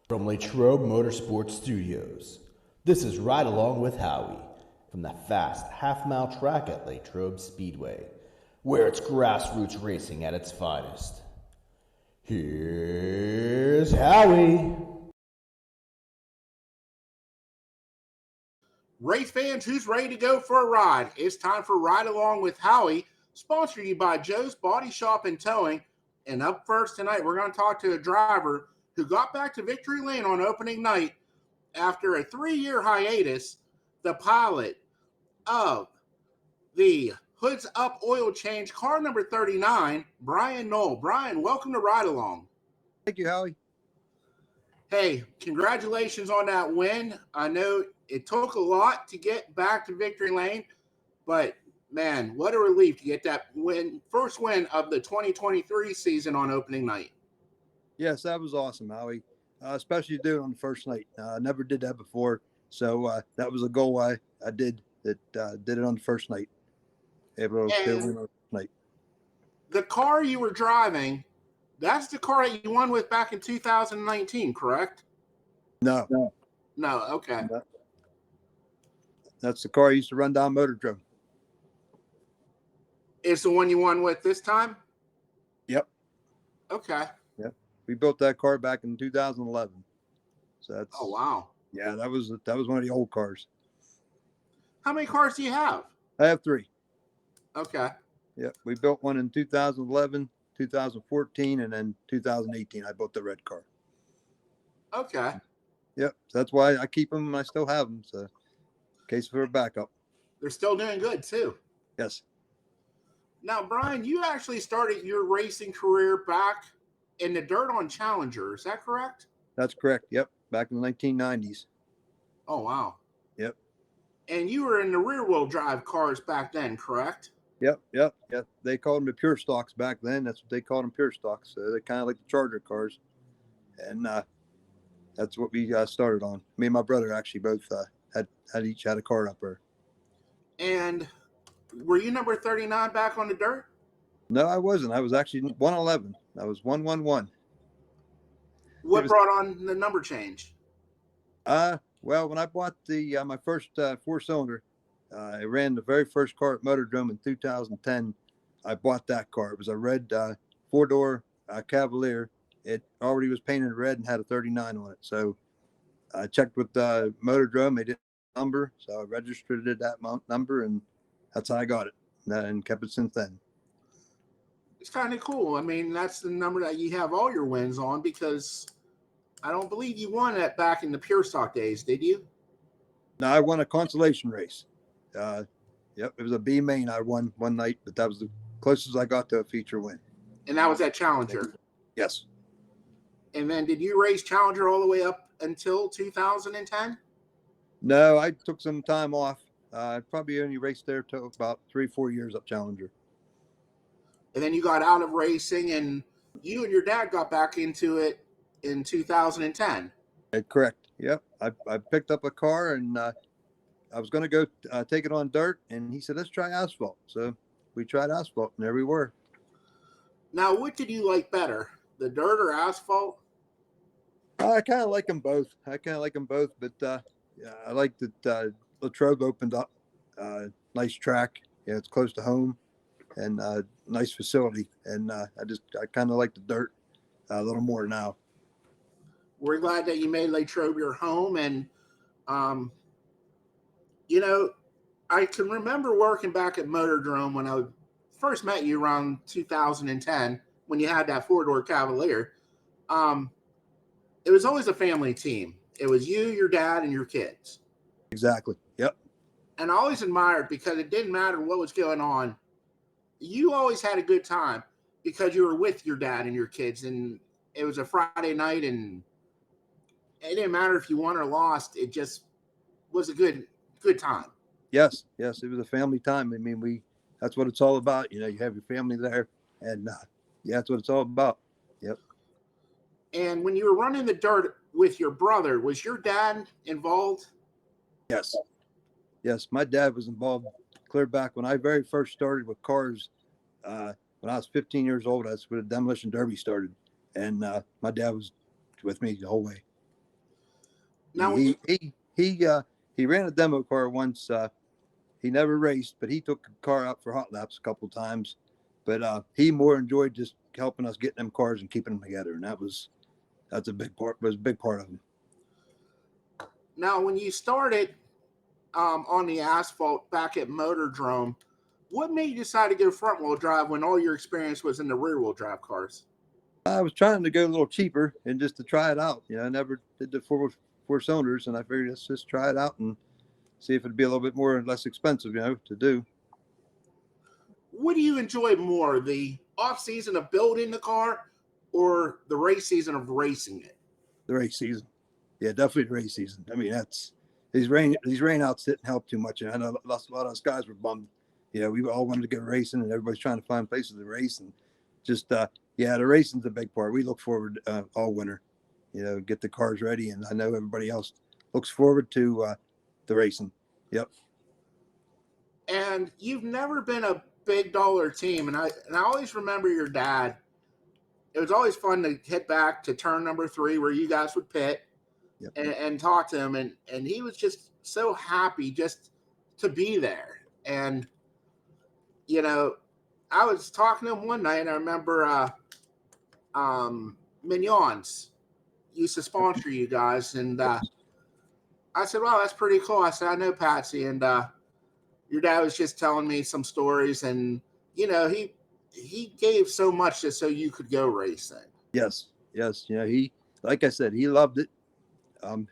From Latrobe Motorsports Studios, this is Ride Along with Howie from the fast half-mile track at Latrobe Speedway, where it's grassroots racing at its finest. Here's Howie. Race fans, who's ready to go for a ride? It's time for Ride Along with Howie, sponsored to you by Joe's Body Shop and Towing. And up first tonight, we're going to talk to a driver who got back to victory lane on opening night after a 3-year hiatus, the pilot of the Hoods Up oil change, car number 39, Brian Noel. Brian, welcome to Ride Along. Thank you, Howie. Hey, congratulations on that win. I know it took a lot to get back to victory lane, but man, what a relief to get that win, first win of the 2023 season on opening night. Yes, that was awesome, Howie, especially to do it on the first night. I never did that before, so that was a goal I did it on the first night. Able to win on the first night. The car you were driving, that's the car that you won with back in 2019, correct? No, okay. No. That's the car I used to run down Latrobe. It's the one you won with this time? Yep. Okay. Yep. We built that car back in 2011. So that's. Oh wow. Yeah, that was one of the old cars. How many cars do you have? I have 3. Okay. Yep. We built one in 2011, 2014, and then 2018. I built the red car. Okay. Yep. So that's why I keep them and I still have them. So in case for a backup. They're still doing good too. Yes. Now, Brian, you actually started your racing career back in the dirt on Challenger. Is that correct? That's correct. Yep. Back in the 1990s. Oh, wow. Yep. And you were in the rear wheel drive cars back then, correct? Yep. They called them the pure stocks back then. That's what they called them, pure stocks. So they're kind of like the Charger cars. And that's what we started on. Me and my brother actually both had each had a car up there. And were you number 39 back on the dirt? No, I wasn't. I was actually 111. I was 111. What brought on the number change? Well, when I bought the my first 4-cylinder, I ran the very first car at Motordrome in 2010. I bought that car. It was a red 4-door Cavalier. It already was painted red and had a 39 on it. So I checked with Motordrome. They didn't have a number, so I registered it that number, and that's how I got it, and kept it since then. It's kind of cool. I mean, that's the number that you have all your wins on, because I don't believe you won that back in the pure stock days, did you? No, I won a consolation race. Yep, it was a B main I won one night, but that was the closest I got to a feature win. And that was at Challenger? Yes. And then did you race Challenger all the way up until 2010? No, I took some time off. I probably only raced there till about 3-4 years up Challenger. And then you got out of racing, and you and your dad got back into it in 2010. Correct. Yep. I picked up a car, and I was going to go take it on dirt, and he said, let's try asphalt. So we tried asphalt, and there we were. Now, what did you like better, the dirt or asphalt? I kind of like them both. But I like that Latrobe opened up. Nice track. Yeah, it's close to home, and nice facility. And I kind of like the dirt a little more now. We're glad that you made Latrobe your home. And, I can remember working back at Motordrome when I first met you around 2010, when you had that 4-door Cavalier. It was always a family team. It was you, your dad, and your kids. Exactly. Yep. And I always admired, because it didn't matter what was going on. You always had a good time because you were with your dad and your kids, and it was a Friday night, and it didn't matter if you won or lost. It just was a good time. Yes. It was a family time. I mean, that's what it's all about. You have your family there, and that's what it's all about. Yep. And when you were running the dirt with your brother, was your dad involved? Yes, my dad was involved clear back when I very first started with cars. When I was 15 years old, that's when the demolition derby started, and my dad was with me the whole way. Now, He ran a demo car once. He never raced, but he took the car out for hot laps a couple times. But he more enjoyed just helping us get them cars and keeping them together, and that's a big part. Was a big part of him. now, when you started on the asphalt back at Motordrome, what made you decide to go front wheel drive when all your experience was in the rear wheel drive cars? I was trying to go a little cheaper and just to try it out. I never did the four cylinders, and I figured let's just try it out and see if it'd be a little bit more less expensive, to do. What do you enjoy more, the off season of building the car or the race season of racing it? The race season, yeah, definitely the race season. I mean, these rain outs didn't help too much, and I know a lot of us guys were bummed. We all wanted to go racing, and everybody's trying to find places to race, and just the racing's a big part. We look forward all winter, get the cars ready, and I know everybody else looks forward to the racing. Yep. And you've never been a big dollar team, and I always remember your dad. It was always fun to hit back to turn number 3 where you guys would pit. Yep. and talk to him, and he was just so happy just to be there. And I was talking to him one night, and I remember Mignon's used to sponsor you guys, and I said, "Wow, that's pretty cool." I said, "I know Patsy," and your dad was just telling me some stories, and he gave so much just so you could go racing. Yes. He, like I said, he loved it.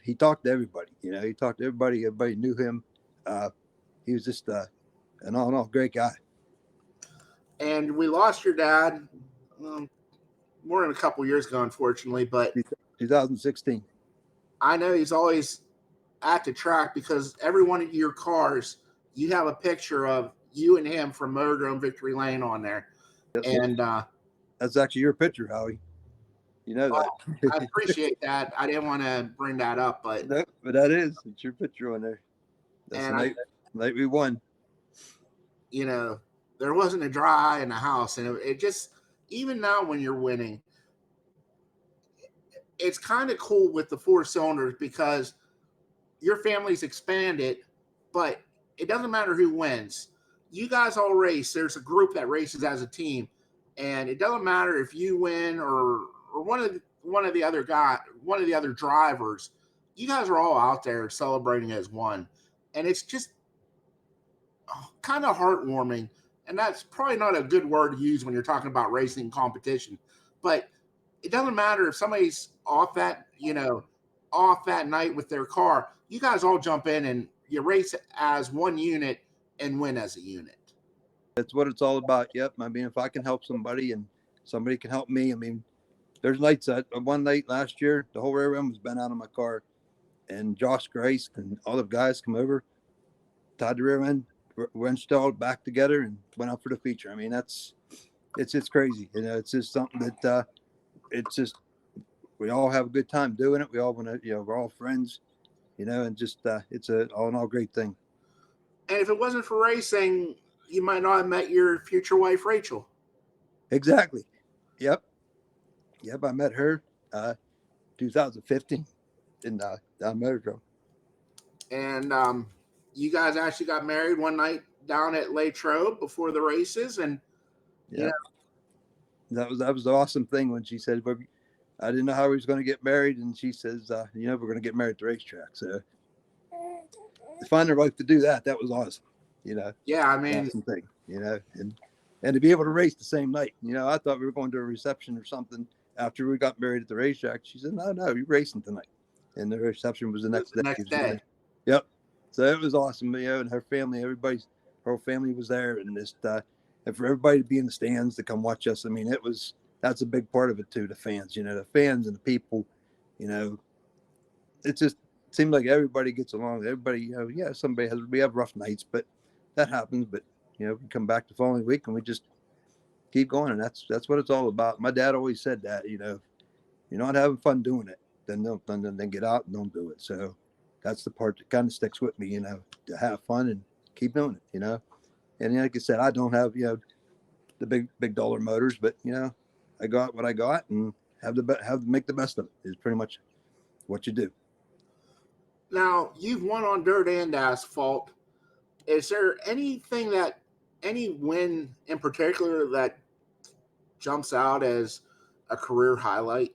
He talked to everybody. He talked to everybody. Everybody knew him. He was just an all-in-all great guy. And we lost your dad more than a couple years ago, unfortunately. But 2016. I know he's always at the track because every one of your cars, you have a picture of you and him from Motordrome Victory Lane on there. Yes, and that's actually your picture, Howie. That. I appreciate that. I didn't want to bring that up, but that is. It's your picture on there. That's the night we won. There wasn't a dry eye in the house, and it just, even now when you're winning, it's kind of cool with the 4 cylinders because your family's expanded, but it doesn't matter who wins. You guys all race. There's a group that races as a team, and it doesn't matter if you win or one of the other drivers. You guys are all out there celebrating as one, and it's just kind of heartwarming. And that's probably not a good word to use when you're talking about racing competition, but it doesn't matter if somebody's off that night with their car. You guys all jump in and you race as one unit and win as a unit. That's what it's all about. Yep. I mean, if I can help somebody and somebody can help me, I mean, there's nights one night last year, the whole rear end was bent out of my car, and Josh Grace and all the guys come over, tied the rear end, were installed back together, and went out for the feature. I mean, it's just crazy. It's just something that it's just, we all have a good time doing it. We all want to, we're all friends, and just it's a all in all great thing. And if it wasn't for racing, you might not have met your future wife, Rachel. Exactly. Yep. I met her 2015 in Motordrome. And you guys actually got married one night down at Latrobe before the races, and that was the awesome thing when she said, I didn't know how we was going to get married, and she says, we're going to get married at the racetrack. So to find her wife to do that was awesome. Yeah, I mean, awesome thing, and to be able to race the same night. I thought we were going to a reception or something after we got married at the racetrack. She said, no, you're racing tonight. And the reception was the next day. Yep. So it was awesome, and her family, her whole family was there, and just and for everybody to be in the stands to come watch us. I mean, that's a big part of it too. The fans, the fans and the people, it just seemed like everybody gets along. Everybody, we have rough nights, but that happens. But we come back the following week and we just keep going, and that's what it's all about. My dad always said that, if you're not having fun doing it, then get out and don't do it. So that's the part that kind of sticks with me, to have fun and keep doing it, And like I said, I don't have, the big dollar motors, but I got what I got and make the best of it is pretty much what you do. Now, you've won on dirt and asphalt. Is there any win in particular that jumps out as a career highlight?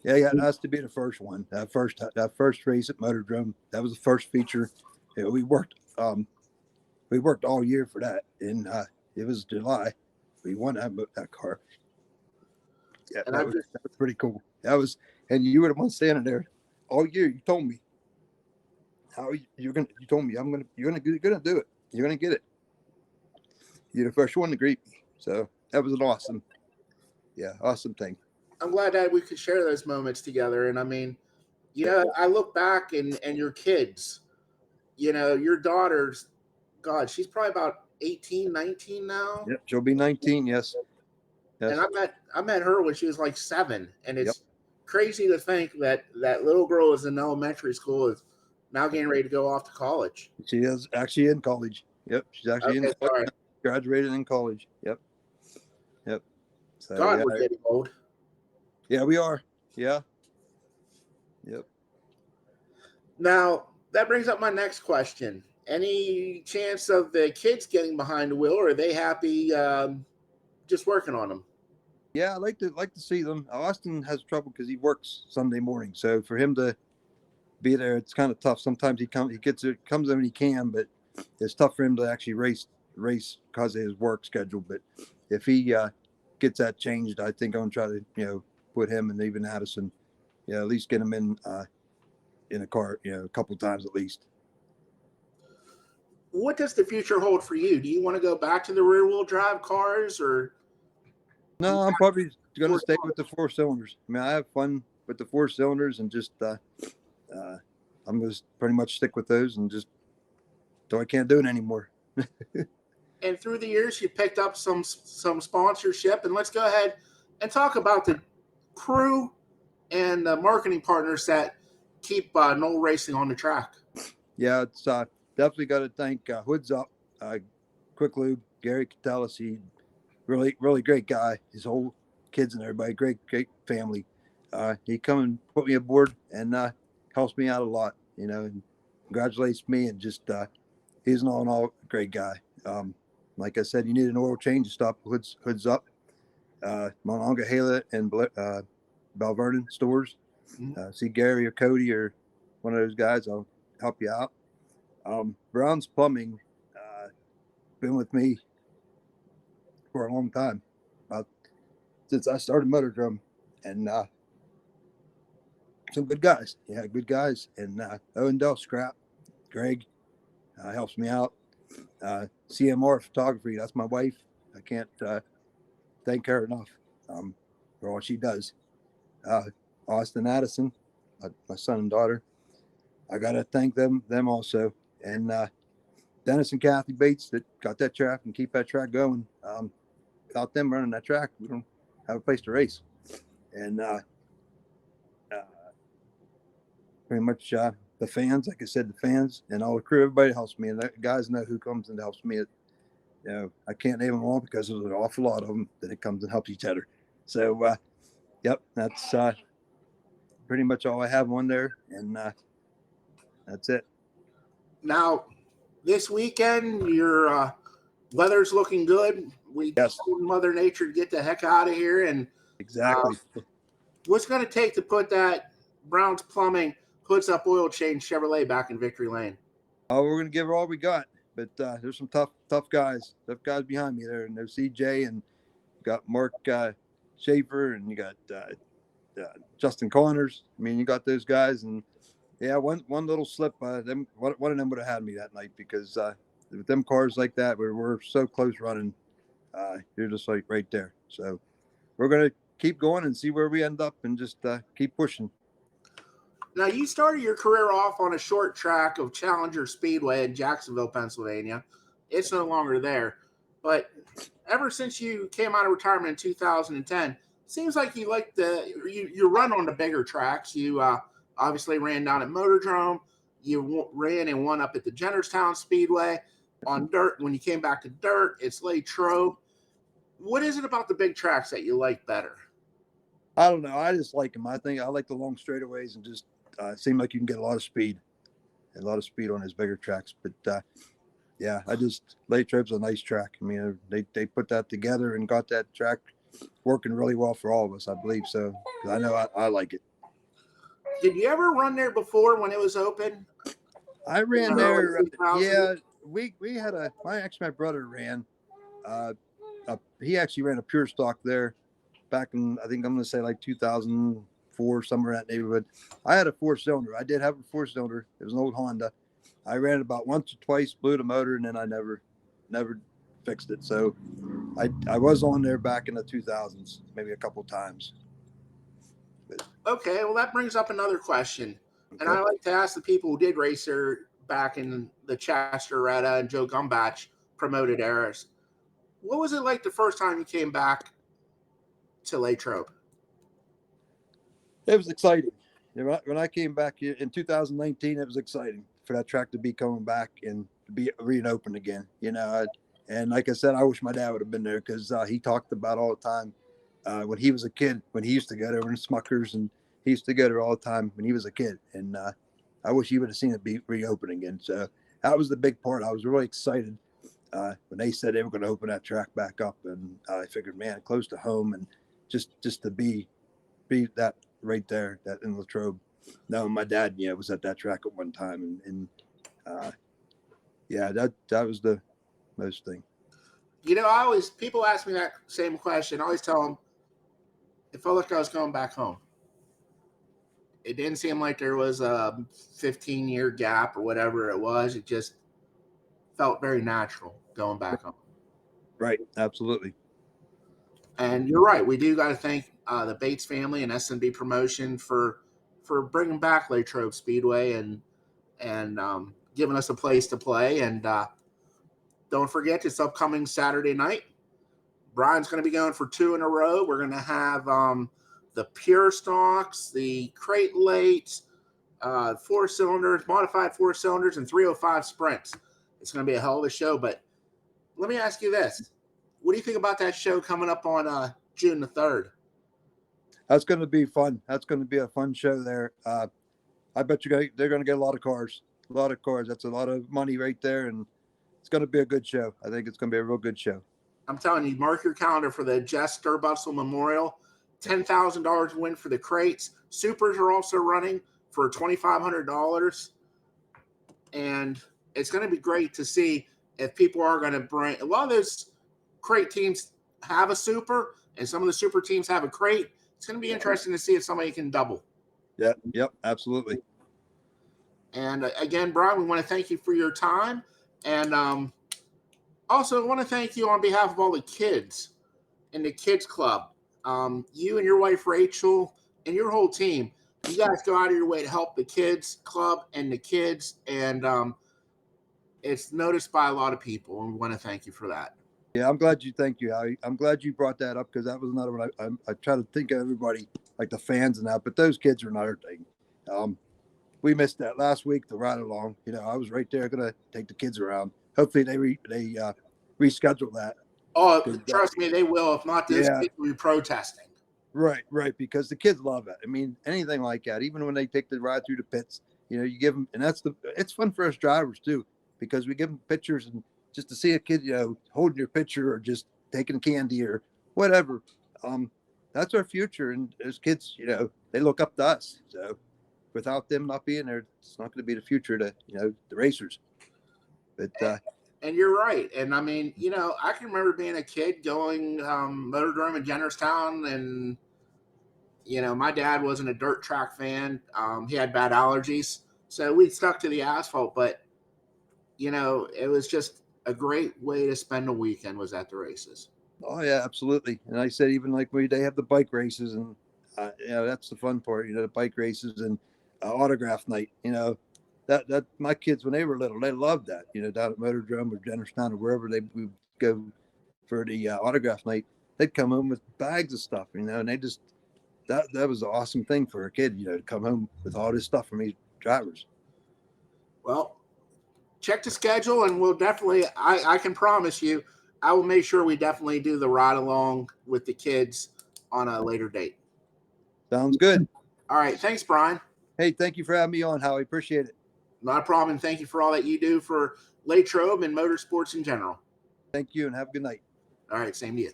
Yeah, yeah, it has to be the first one. That first race at Motordrome. That was the first feature. Yeah, we worked all year for that, and it was July. We won that car. Yeah, And that was pretty cool. And you were the one standing there all year. You told me how you're gonna. You told me you're gonna do it. You're gonna get it. You're the first one to greet me. So that was an awesome thing. I'm glad that we could share those moments together. And I mean, I look back and your kids, your daughter's, God, she's probably about 18, 19 now. Yep, she'll be 19. Yes. And I met her when she was like 7, and it's Yep. crazy to think that that little girl is in elementary school, is now getting ready to go off to college. She is actually in college. Yep, she's actually in college. Sorry. Graduated in college. Yep. So, God, we're getting old. Yeah, we are. Yeah. Yep. Now that brings up my next question. Any chance of the kids getting behind the wheel, or are they happy just working on them? Yeah, I like to see them. Austin has trouble because he works Sunday morning, so for him to be there, it's kind of tough. Sometimes he comes in when he can, but it's tough for him to actually race because of his work schedule. But if he gets that changed, I think I'm gonna try to put him and even Addison, at least get him in a car, a couple times at least. What does the future hold for you? Do you want to go back to the rear wheel drive cars, or? No, I'm probably going to stay with the 4 cylinders. I mean, I have fun with the 4 cylinders, and just I'm going to pretty much stick with those, and just so I can't do it anymore. And through the years, you picked up some sponsorship, and let's go ahead and talk about the crew and the marketing partners that keep Noel Racing on the track. Yeah, it's definitely got to thank Hoods Up, Quick Lube, Garry Catellis. Really, really great guy. His whole kids and everybody, great family. He come and put me aboard and helps me out a lot, and congratulates me, and just he's an all in all great guy. Like I said, you need an oil change to stop hoods up. Monongahela and Bell Vernon stores. See Garry or Cody or one of those guys. I'll help you out. Brown's Plumbing, been with me for a long time, since I started Motordrome, and some good guys. Yeah, good guys. And Owen Dell Scrap, Greg helps me out. CMR Photography, that's my wife. I can't thank her enough for all she does. Austin Addison, my son and daughter, I gotta thank them also. And Dennis and Kathy Bates that got that track and keep that track going. Without them running that track, we don't have a place to race. And pretty much the fans, like I said, the fans and all the crew, everybody helps me. And the guys know who comes and helps me. I can't name them all because there's an awful lot of them that it comes and helps each other. So, yep, that's pretty much all I have on there. And that's it. Now, this weekend, your weather's looking good. We Yes. told Mother Nature to get the heck out of here. And Exactly. What's going to take to put that Brown's Plumbing Hoods Up Oil Change Chevrolet back in victory lane? Oh, we're going to give it all we got. But there's some tough guys behind me there. And there's CJ, and you got Mark Schaefer, and you got Justin Connors. I mean, you got those guys. And yeah, one little slip, one of them would have had me that night, because with them cars like that, we're so close running. You're just like right there. So we're going to keep going and see where we end up, and just keep pushing. Now, you started your career off on a short track of Challenger Speedway in Jacksonville, Pennsylvania. It's no longer there. But ever since you came out of retirement in 2010, it seems like you like you run on the bigger tracks. You obviously ran down at Motordrome. You ran and won up at the Jennerstown Speedway. On dirt, when you came back to dirt, it's Latrobe. What is it about the big tracks that you like better? I don't know. I just like them. I think I like the long straightaways, and just seem like you can get a lot of speed. a lot of speed on his bigger tracks. But yeah, Latrobe's a nice track. I mean, they put that together and got that track working really well for all of us, I believe so. 'Cause I know I like it. Did you ever run there before when it was open? I ran The early there. 2000s? Yeah, we had my brother ran. Uh, he actually ran a pure stock there back in, I think I'm going to say like 2004, somewhere in that neighborhood. I had a 4-cylinder. I did have a 4-cylinder. It was an old Honda. I ran it about once or twice, blew the motor, and then I never fixed it. So I was on there back in the 2000s, maybe a couple times. But, Okay, well, that brings up another question. okay. And I like to ask the people who did race there back in the Chester Retta and Joe Gumbach promoted eras. What was it like the first time you came back to Latrobe? It was exciting. When I came back here in 2019, it was exciting for that track to be coming back and to be reopened again. And like I said, I wish my dad would have been there because he talked about all the time when he was a kid, when he used to go there in Smuckers, and he used to go there all the time when he was a kid. And I wish he would have seen it be reopened again. So that was the big part. I was really excited when they said they were going to open that track back up, and I figured, man, close to home, and just to be that right there, that in Latrobe. No, my dad, was at that track at one time, and yeah, that was the most thing. People ask me that same question. I always tell them, it felt like I was going back home. It didn't seem like there was a 15-year gap or whatever it was. It just felt very natural going back home. Right, absolutely. And you're right. We do got to thank the Bates family and S&B Promotion for bringing back Latrobe Speedway and giving us a place to play. And don't forget, it's upcoming Saturday night. Brian's going to be going for 2 in a row. We're going to have the pure stocks, the crate lates, 4-cylinders, modified 4-cylinders, and 305 sprints. It's going to be a hell of a show. But let me ask you this. What do you think about that show coming up on June the 3rd? That's going to be fun. That's going to be a fun show there. I bet they're going to get a lot of cars. A lot of cars. That's a lot of money right there, and it's going to be a good show. I think it's going to be a real good show. I'm telling you, mark your calendar for the Jess Sturbustle Memorial. $10,000 win for the crates. Supers are also running for $2,500. And it's going to be great to see if people are going to bring – a lot of those crate teams have a super, and some of the super teams have a crate. It's going to be interesting to see if somebody can double. Yeah, yep, absolutely. And again, Brian, we want to thank you for your time. And also, I want to thank you on behalf of all the kids in the kids club. You and your wife, Rachel, and your whole team, you guys go out of your way to help the kids club and the kids. And it's noticed by a lot of people. And we want to thank you for that. Yeah, thank you, Howie. I'm glad you brought that up because that was another one. I try to think of everybody, like the fans and that, but those kids are another thing. We missed that last week, the ride along. I was right there going to take the kids around. Hopefully they reschedule that. Oh, trust me, they will. If not, kids will be protesting. Right, because the kids love it. I mean, anything like that, even when they take the ride through the pits, you give them, and it's fun for us drivers too, because we give them pictures, and just to see a kid, holding your picture or just taking candy or whatever. That's our future. And those kids, they look up to us. So without them not being there, it's not going to be the future to, the racers. But, and you're right. And I mean, I can remember being a kid going Motordrome in Jennerstown, and my dad wasn't a dirt track fan. He had bad allergies, so we stuck to the asphalt. But it was just a great way to spend a weekend was at the races. Oh yeah, absolutely. And I said, even like they have the bike races, and that's the fun part. The bike races and autograph night. That my kids, when they were little, they loved that. Down at Motordrome or Jennerstown or wherever they would go for the autograph night, they'd come home with bags of stuff. And they just that was an awesome thing for a kid. To come home with all this stuff from these drivers. Well, check the schedule, and we'll definitely. I can promise you, I will make sure we definitely do the ride along with the kids on a later date. Sounds good. All right, thanks, Brian. Hey, thank you for having me on, Howie. Appreciate it. Not a problem. And thank you for all that you do for Latrobe and motorsports in general. Thank you and have a good night. All right, same to you.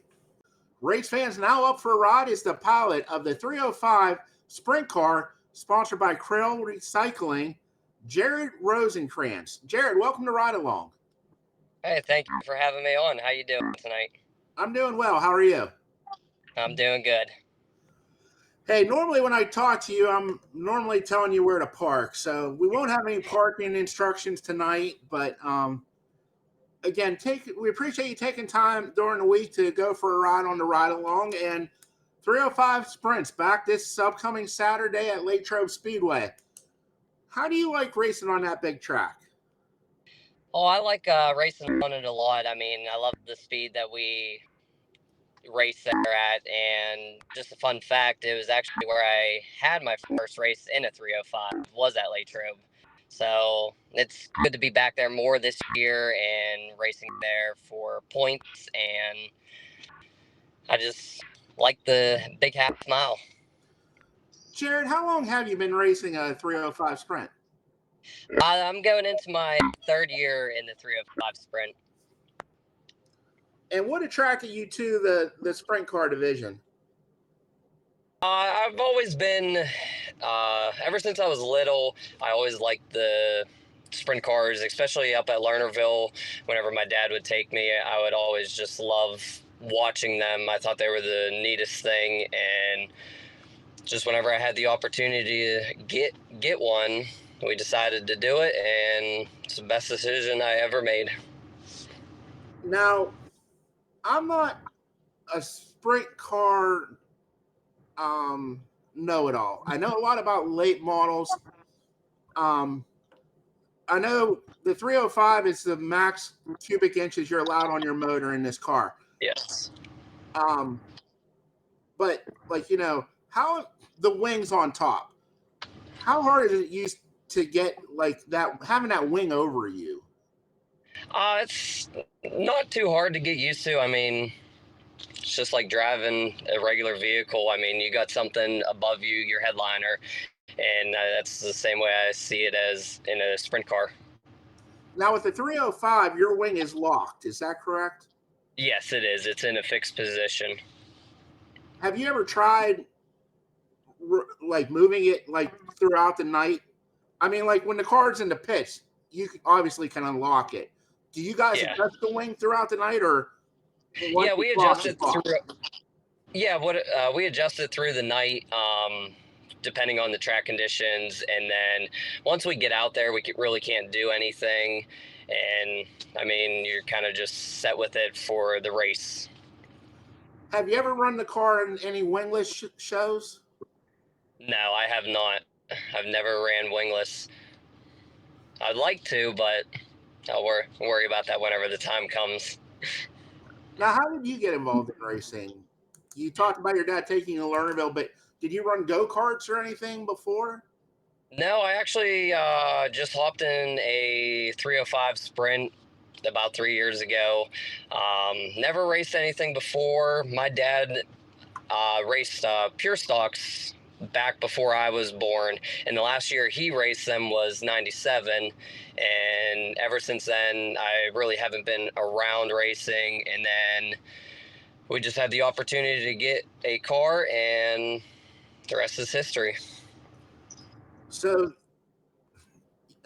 Race fans, now up for a ride is the pilot of the 305 sprint car, sponsored by Krill Recycling, Jarrett Rosencrance. Jarrett, welcome to Ride Along. Hey, thank you for having me on. How you doing tonight? I'm doing well. How are you? I'm doing good. Hey, normally when I talk to you, I'm normally telling you where to park. So we won't have any parking instructions tonight, but again, we appreciate you taking time during the week to go for a ride on the Ride Along. And 305 Sprints back this upcoming Saturday at Latrobe Speedway. How do you like racing on that big track? Oh, I like racing on it a lot. I mean, I love the speed that we race there at. And just a fun fact, it was actually where I had my first race in a 305, was at Latrobe. So it's good to be back there more this year and racing there for points. And I just like the big half mile. Jarrett, how long have you been racing a 305 Sprint? I'm going into my third year in the 305 Sprint. And what attracted you to the sprint car division? I've always been, ever since I was little, I always liked the sprint cars, especially up at Lernerville. Whenever my dad would take me, I would always just love watching them. I thought they were the neatest thing, and just whenever I had the opportunity to get one, we decided to do it, and it's the best decision I ever made. Now, I'm not a sprint car know-it-all. I know a lot about late models. I know the 305 is the max cubic inches you're allowed on your motor in this car. Yes. But like, you know, how the wings on top, how hard is it used to get like that, having that wing over you? It's not too hard to get used to. I mean, it's just like driving a regular vehicle. I mean, you got something above you, your headliner, and that's the same way I see it as in a sprint car. Now with the 305, your wing is locked. Is that correct? Yes, it is. It's in a fixed position. Have you ever tried like moving it like throughout the night? I mean, like when the car's in the pits, you obviously can unlock it. Do you guys adjust the wing throughout the night, or yeah, we adjust it through. Yeah, we adjust it through the night, depending on the track conditions, and then once we get out there, we really can't do anything, and I mean, you're kind of just set with it for the race. Have you ever run the car in any wingless shows? No, I have not. I've never ran wingless. I'd like to, but I'll worry about that whenever the time comes. Now, how did you get involved in racing? You talked about your dad taking you to Lernerville, but did you run go-karts or anything before? No, I actually just hopped in a 305 Sprint about 3 years ago. Never raced anything before. My dad raced pure stocks back before I was born, and the last year he raced them was 97, and ever since then I really haven't been around racing, and then we just had the opportunity to get a car, and the rest is history. So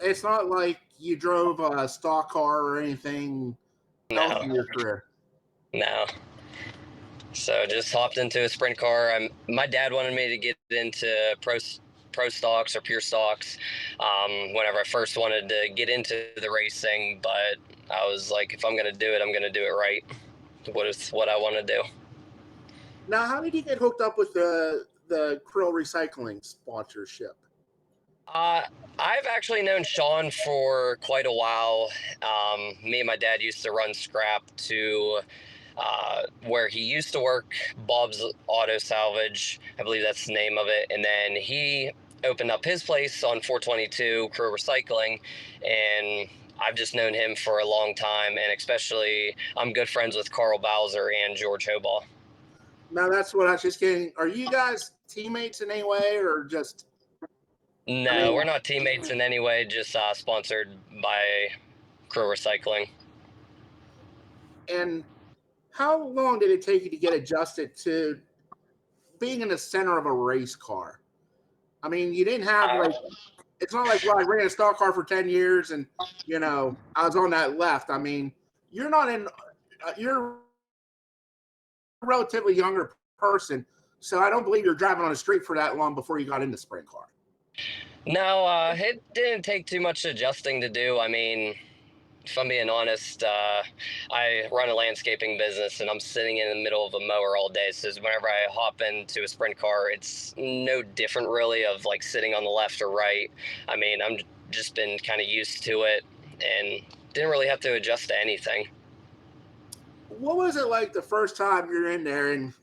it's not like you drove a stock car or anything else in your career? No. So just hopped into a sprint car. My dad wanted me to get into pro stocks or pure stocks whenever I first wanted to get into the racing, but I was like, if I'm going to do it, I'm going to do it right. What I want to do. Now, how did you get hooked up with the Krill Recycling sponsorship? I've actually known Sean for quite a while. Me and my dad used to run scrap to where he used to work, Bob's Auto Salvage, I believe that's the name of it. And then he opened up his place on 422 Krill Recycling, and I've just known him for a long time, and especially I'm good friends with Carl Bowser and George Hobaugh. Now, that's what I was just getting. Are you guys teammates in any way, or just? I No, mean, we're not teammates in any way, just sponsored by Crew Recycling. and how long did it take you to get adjusted to being in the center of a race car? I mean, you didn't have Uh, like, it's not like, well, I ran a stock car for 10 years and, I was on that left. I mean, you're not in, you're a relatively younger person. So I don't believe you're driving on the street for that long before you got into sprint car. no, it didn't take too much adjusting to do. I mean, if I'm being honest, I run a landscaping business and I'm sitting in the middle of a mower all day. So whenever I hop into a sprint car, it's no different really of like sitting on the left or right. I mean, I'm just been kind of used to it and didn't really have to adjust to anything. What was it like the first time you're in there and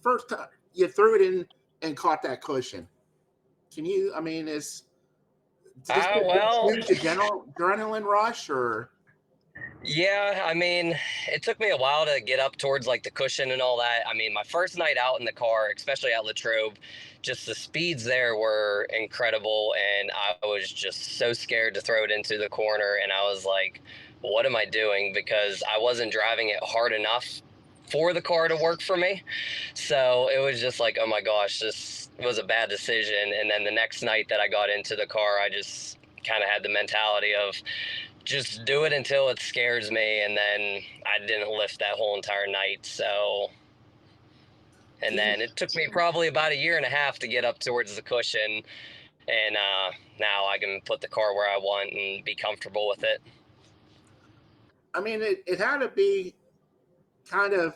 first time you threw it in and caught that cushion? Can you, I mean, does it Well, change the general adrenaline rush or? yeah, I mean, it took me a while to get up towards like the cushion and all that. I mean, my first night out in the car, especially at Latrobe, just the speeds there were incredible. And I was just so scared to throw it into the corner. And I was like, what am I doing? Because I wasn't driving it hard enough for the car to work for me. So it was just like, oh my gosh, this was a bad decision. And then the next night that I got into the car, I just kind of had the mentality of, just do it until it scares me, and then I didn't lift that whole entire night. So, and Do you, then it took me probably about a year and a half to get up towards the cushion, and now I can put the car where I want and be comfortable with it. I mean, it had to be kind of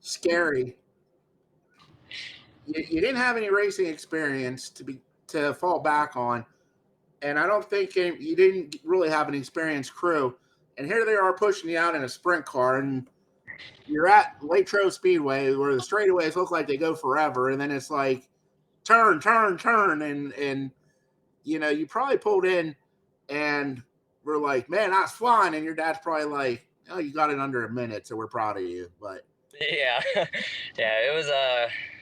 scary. You didn't have any racing experience to fall back on, and I don't think you didn't really have an experienced crew. And here they are pushing you out in a sprint car, and you're at Latrobe Speedway where the straightaways look like they go forever, and then it's like turn, turn, turn, and you probably pulled in, and we're like, man, that's flying, and your dad's probably like, oh, you got it under a minute, so we're proud of you, but. Yeah, yeah, it was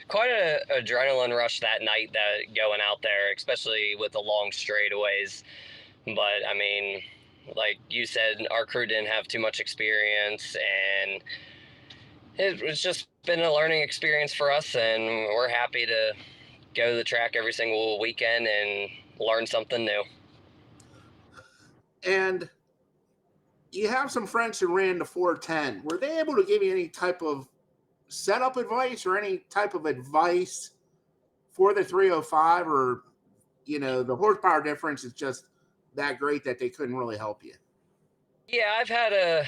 quite a adrenaline rush that night that going out there, especially with the long straightaways. But I mean, like you said, our crew didn't have too much experience, and it was just been a learning experience for us, and we're happy to go to the track every single weekend and learn something new. And you have some friends who ran the 410. Were they able to give you any type of setup advice or any type of advice for the 305, or the horsepower difference is just that great that they couldn't really help you? Yeah, I've had a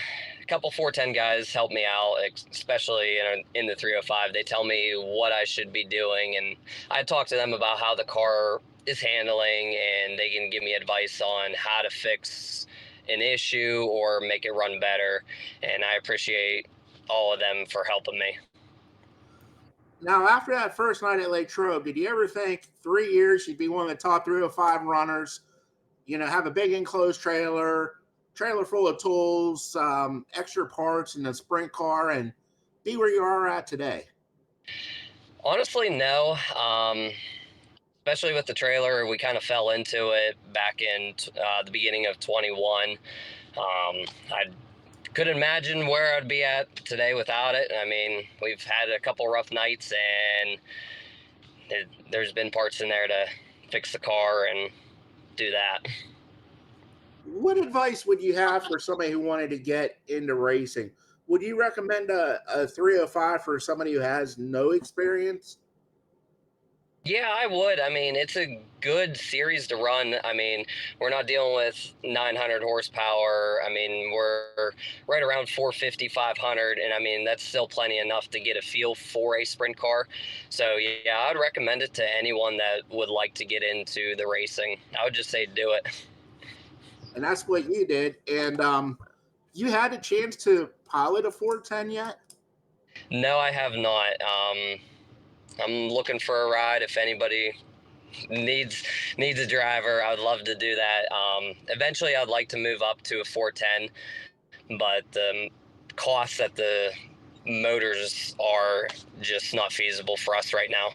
couple 410 guys help me out, especially in the 305. They tell me what I should be doing, and I talk to them about how the car is handling, and they can give me advice on how to fix an issue or make it run better. And I appreciate all of them for helping me. Now, after that first night at Latrobe, did you ever think 3 years you'd be one of the top 305 runners? Have a big enclosed trailer full of tools, extra parts in a sprint car, and be where you are at today? Honestly, no. Especially with the trailer, we kind of fell into it back in the beginning of 21. I couldn't imagine where I'd be at today without it. I mean, we've had a couple rough nights, and there's been parts in there to fix the car and do that. What advice would you have for somebody who wanted to get into racing? Would you recommend a 305 for somebody who has no experience? Yeah, I would. I mean, it's a good series to run. I mean, we're not dealing with 900 horsepower. I mean, we're right around 450, 500. And I mean, that's still plenty enough to get a feel for a sprint car. So, yeah, I'd recommend it to anyone that would like to get into the racing. I would just say do it. And that's what you did. And you had a chance to pilot a 410 yet? No, I have not. I'm looking for a ride. If anybody needs a driver, I would love to do that. Eventually, I'd like to move up to a 410, but the costs that the motors are just not feasible for us right now.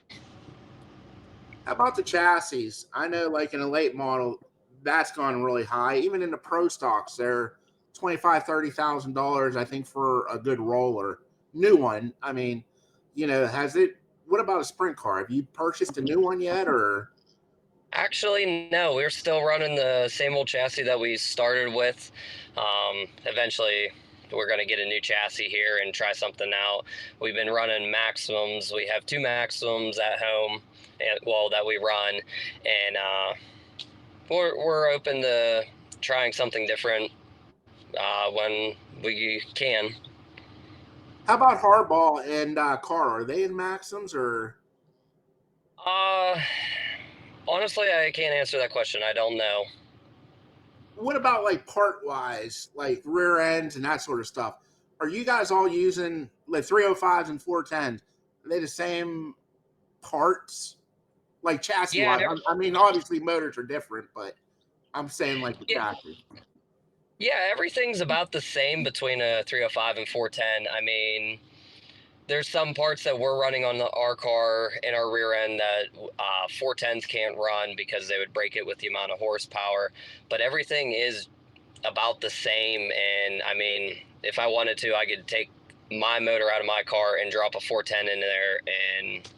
How about the chassis? I know, like in a late model, that's gone really high. Even in the pro stocks, they're $25,000, $30,000, I think, for a good roller, new one. I mean, has it? What about a sprint car? Have you purchased a new one yet, or? Actually, no, we're still running the same old chassis that we started with. Eventually, we're going to get a new chassis here and try something out. We've been running maximums. We have 2 maximums at home, that we run, and we're open to trying something different when we can. How about hardball and car? Are they in maxims or? Uh, Honestly, I can't answer that question. I don't know. What about like part wise, like rear ends and that sort of stuff? Are you guys all using like 305s and 410s? Are they the same parts, like chassis Yeah, wise? I mean, obviously motors are different, but I'm saying like the yeah, chassis. yeah, everything's about the same between a 305 and 410. I mean, there's some parts that we're running on our car in our rear end that 410s can't run because they would break it with the amount of horsepower. But everything is about the same. And I mean, if I wanted to, I could take my motor out of my car and drop a 410 in there and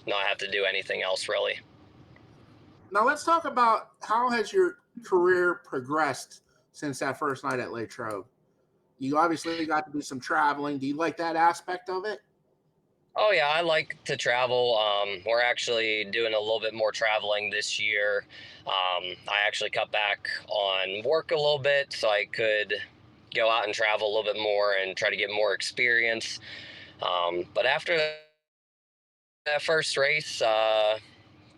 not have to do anything else really. Now let's talk about how has your career progressed since that first night at Latrobe. You obviously got to do some traveling. Do you like that aspect of it? Oh yeah, I like to travel. We're actually doing a little bit more traveling this year. I actually cut back on work a little bit so I could go out and travel a little bit more and try to get more experience. But after that first race,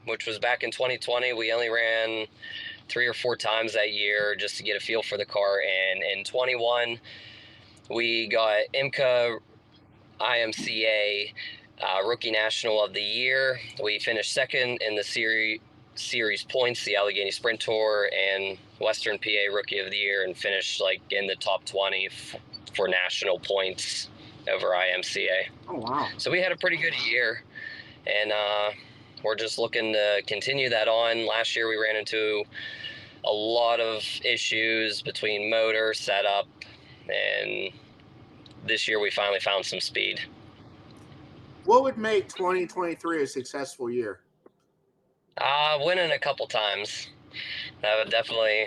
which was back in 2020, we only ran 3 or 4 times that year just to get a feel for the car. And in 21, we got IMCA Rookie National of the Year. We finished second in the series points, the Allegheny Sprint Tour, and Western PA Rookie of the Year, and finished like in the top 20 for national points over IMCA. Oh wow! So we had a pretty good year, and we're just looking to continue that on. Last year we ran into a lot of issues between motor setup, and this year we finally found some speed. What would make 2023 a successful year? Winning a couple times. That would definitely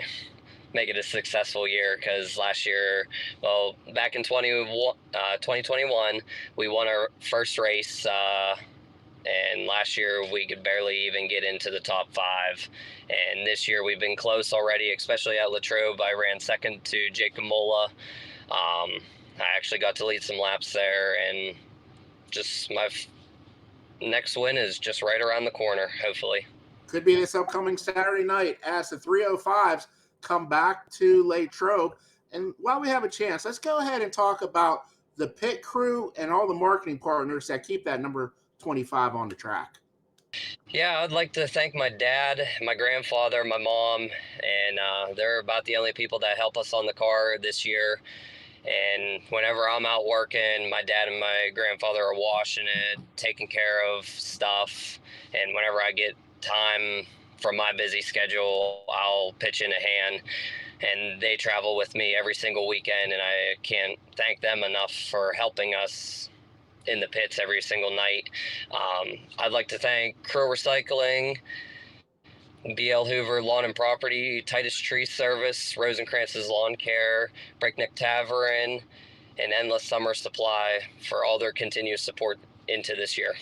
make it a successful year, because last year, well, back in 2021, we won our first race, and last year we could barely even get into the top 5. And this year we've been close already, especially at Latrobe. I ran second to Jacob Mola. I actually got to lead some laps there, and just my next win is just right around the corner, hopefully. Could be this upcoming Saturday night as the 305s come back to Latrobe. And while we have a chance, let's go ahead and talk about the pit crew and all the marketing partners that keep that number 25 on the track. Yeah, I'd like to thank my dad, my grandfather, my mom, and they're about the only people that help us on the car this year. And whenever I'm out working, my dad and my grandfather are washing it, taking care of stuff. And whenever I get time from my busy schedule, I'll pitch in a hand. And they travel with me every single weekend, and I can't thank them enough for helping us in the pits every single night. I'd like to thank Crow Recycling, BL Hoover Lawn and Property, Titus Tree Service, Rosencrance's Lawn Care, Breakneck Tavern, and Endless Summer Supply for all their continuous support into this year.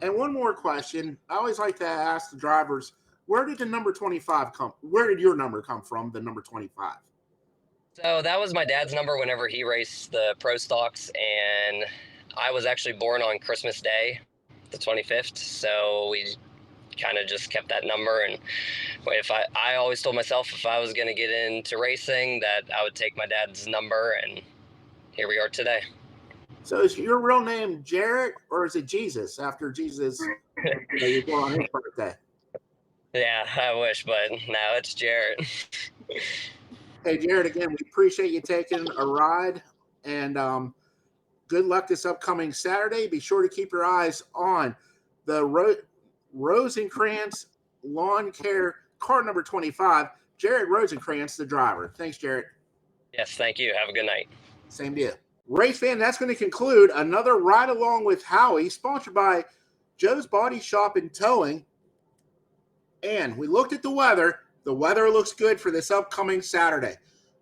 And one more question. I always like to ask the drivers, where did the number 25 come? Where did your number come from, the number 25? So that was my dad's number whenever he raced the pro stocks, and I was actually born on Christmas Day, the 25th. So we kind of just kept that number. And if I always told myself if I was going to get into racing that I would take my dad's number, and here we are today. So is your real name Jarrett, or is it Jesus, after Jesus you were born on his birthday? Yeah, I wish, but no, it's Jarrett. Hey, Jarrett, again, we appreciate you taking a ride, and good luck this upcoming Saturday. Be sure to keep your eyes on the Rosencrance Lawn Care, car number 25, Jarrett Rosencrance, the driver. Thanks, Jarrett. Yes, thank you. Have a good night. Same deal. Race fan, that's going to conclude another Ride Along with Howie, sponsored by Joe's Body Shop and Towing. And we looked at the weather. The weather looks good for this upcoming Saturday.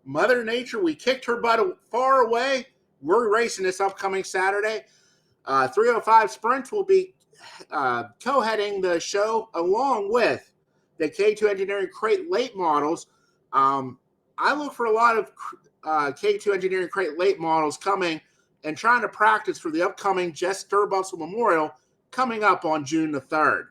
Mother Nature, we kicked her butt far away. We're racing this upcoming Saturday. 305 Sprint will be co-heading the show along with the K2 Engineering Crate Late models. I look for a lot of K2 Engineering Crate Late models coming and trying to practice for the upcoming Jess Sturbustle Memorial coming up on June the 3rd.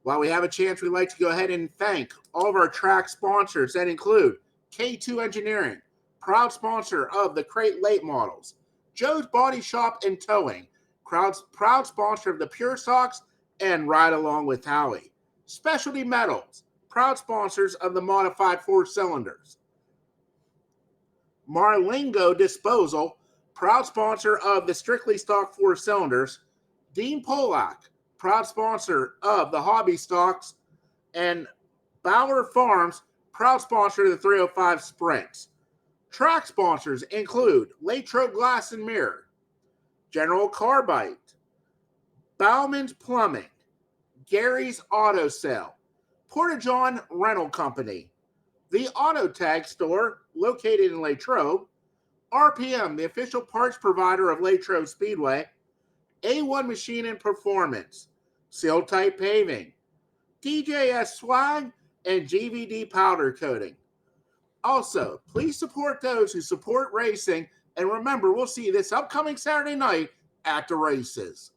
While we have a chance, we'd like to go ahead and thank all of our track sponsors that include K2 Engineering, proud sponsor of the Crate Late models, Joe's Body Shop and Towing, proud sponsor of the Pure Socks and Ride Along with Howie, Specialty Metals, proud sponsors of the Modified 4-cylinders, Marilungo Disposal, proud sponsor of the Strictly Stock 4-cylinders, Dean Pollock, proud sponsor of the Hobby Stocks, and Bauer Farms, proud sponsor of the 305 Sprints. Track sponsors include Latrobe Glass and Mirror, General Carbide, Bowman's Plumbing, Garry's Auto Sale, Porta-John Rental Company, the Auto Tag Store located in Latrobe, RPM, the official parts provider of Latrobe Speedway, A1 Machine and Performance, Seal Tite Paving, DJS Swag, and GVD Powder Coating. Also, please support those who support racing, and remember, we'll see you this upcoming Saturday night at the races.